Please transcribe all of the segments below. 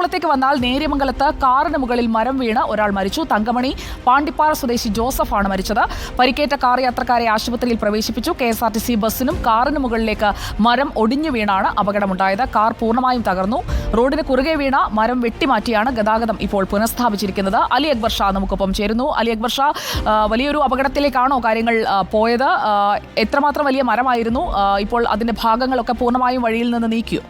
എറണാകുളത്തേക്ക് വന്നാൽ നേര്യമംഗലത്ത് കാറിന് മുകളിൽ മരം വീണ് ഒരാൾ മരിച്ചു. തങ്കമണി പാണ്ടിപ്പാറ സ്വദേശി ജോസഫാണ് മരിച്ചത്. പരിക്കേറ്റ കാർ യാത്രക്കാരെ ആശുപത്രിയിൽ പ്രവേശിപ്പിച്ചു. KSRTC ബസ്സിനും കാറിന് മുകളിലേക്ക് മരം ഒടിഞ്ഞു വീണാണ് അപകടമുണ്ടായത്. കാർ പൂർണ്ണമായും തകർന്നു. റോഡിന് കുറുകെ വീണ മരം വെട്ടിമാറ്റിയാണ് ഗതാഗതം ഇപ്പോൾ പുനഃസ്ഥാപിച്ചിരിക്കുന്നത്. അലി അക്ബർ ഷാ നമുക്കൊപ്പം ചേരുന്നു. അലി അക്ബർ ഷാ, വലിയൊരു അപകടത്തിലേക്കാണോ കാര്യങ്ങൾ പോയത്? എത്രമാത്രം വലിയ മരമായിരുന്നു? ഇപ്പോൾ അതിന്റെ ഭാഗങ്ങളൊക്കെ പൂർണ്ണമായും വഴിയിൽ നിന്ന് നീക്കിയോ?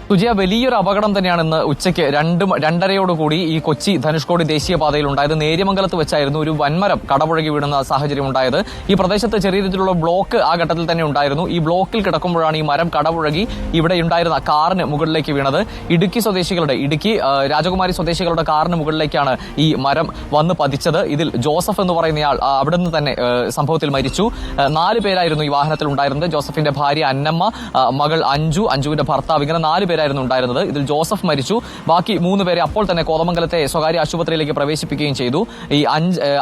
സുജിയ, വലിയൊരു അപകടം തന്നെയാണ് ഇന്ന് ഉച്ചയ്ക്ക് 2:30യോടുകൂടി ഈ കൊച്ചി ധനുഷ്കോടി ദേശീയപാതയിൽ ഉണ്ടായത്. നേര്യമംഗലത്ത് വെച്ചായിരുന്നു ഒരു വൻമരം കടപുഴകി വീഴുന്ന സാഹചര്യം ഉണ്ടായത്. ഈ പ്രദേശത്ത് ചെറിയ രീതിയിലുള്ള ബ്ലോക്ക് ആ ഘട്ടത്തിൽ തന്നെ ഉണ്ടായിരുന്നു. ഈ ബ്ലോക്കിൽ കിടക്കുമ്പോഴാണ് ഈ മരം കടപുഴകി ഇവിടെ ഉണ്ടായിരുന്ന കാറിന് മുകളിലേക്ക് വീണത്. ഇടുക്കി രാജകുമാരി സ്വദേശികളുടെ കാറിന് മുകളിലേക്കാണ് ഈ മരം വന്ന് പതിച്ചത്. ഇതിൽ ജോസഫ് എന്ന് പറയുന്നയാൾ അവിടെ നിന്ന് തന്നെ സംഭവത്തിൽ മരിച്ചു. 4 പേരായിരുന്നു ഈ വാഹനത്തിൽ ഉണ്ടായിരുന്നത്. ജോസഫിന്റെ ഭാര്യ അന്നമ്മ, മകൾ അഞ്ജുവിന്റെ ഭർത്താവ്, ഇങ്ങനെ 4 പേരായിരുന്നു ഉണ്ടായിരുന്നത്. ഇതിൽ ജോസഫ് മരിച്ചു. ബാക്കി 3 പേരെ അപ്പോൾ തന്നെ കോതമംഗലത്തെ സ്വകാര്യ ആശുപത്രിയിലേക്ക് പ്രവേശിപ്പിക്കുകയും ചെയ്തു. ഈ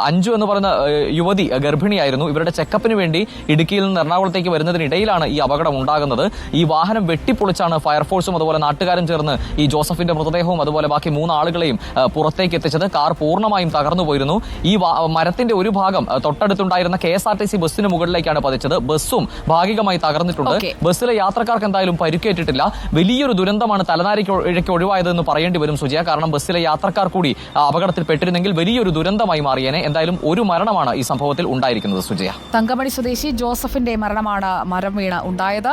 അഞ്ജു എന്ന് പറയുന്ന യുവതി ഗർഭിണിയായിരുന്നു. ഇവരുടെ ചെക്കപ്പിന് വേണ്ടി ഇടുക്കിയിൽ നിന്ന് എറണാകുളത്തേക്ക് വരുന്നതിനിടയിലാണ് ഈ അപകടം ഉണ്ടാകുന്നത്. ഈ വാഹനം വെട്ടിപ്പൊളിച്ചാണ് ഫയർഫോഴ്സും അതുപോലെ നാട്ടുകാരും ചേർന്ന് ഈ ജോസഫിന്റെ മൃതദേഹവും അതുപോലെ ബാക്കി 3 ആളുകളെയും പുറത്തേക്ക് എത്തിച്ചത്. കാർ പൂർണ്ണമായും തകർന്നു പോയിരുന്നു. ഈ മരത്തിന്റെ ഒരു ഭാഗം തൊട്ടടുത്തുണ്ടായിരുന്ന KSRTC ബസ്സിന് മുകളിലേക്കാണ് പതിച്ചത്. ബസ്സും ഭാഗികമായി തകർന്നിട്ടുണ്ട്. ബസ്സിലെ യാത്രക്കാർക്ക് എന്തായാലും പരിക്കേറ്റിട്ടില്ല. വലിയൊരു ദുരന്തമാണ് തലനാരിഴയ്ക്ക് ഒഴിവായതെന്ന് പറയേണ്ടി വരും സുജിയ. കാരണം ബസ്സിലെ യാത്രക്കാർ കൂടി അപകടത്തിൽ പെട്ടിരുന്നെങ്കിൽ വലിയൊരു ദുരന്തമായി മാറിയേനെ. എന്തായാലും ഒരു മരണമാണ് ഈ സംഭവത്തിൽ ഉണ്ടായിരിക്കുന്നത് സുജിയ. തങ്കമണി സ്വദേശി ജോസഫിന്റെ മരണമാണ് മരം വീണ് ഉണ്ടായത്.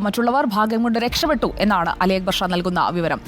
മറ്റുള്ളവർ ഭാഗ്യം കൊണ്ട് രക്ഷപ്പെട്ടു എന്നാണ് അലി അക്ബർ ഷാ നൽകുന്ന വിവരം.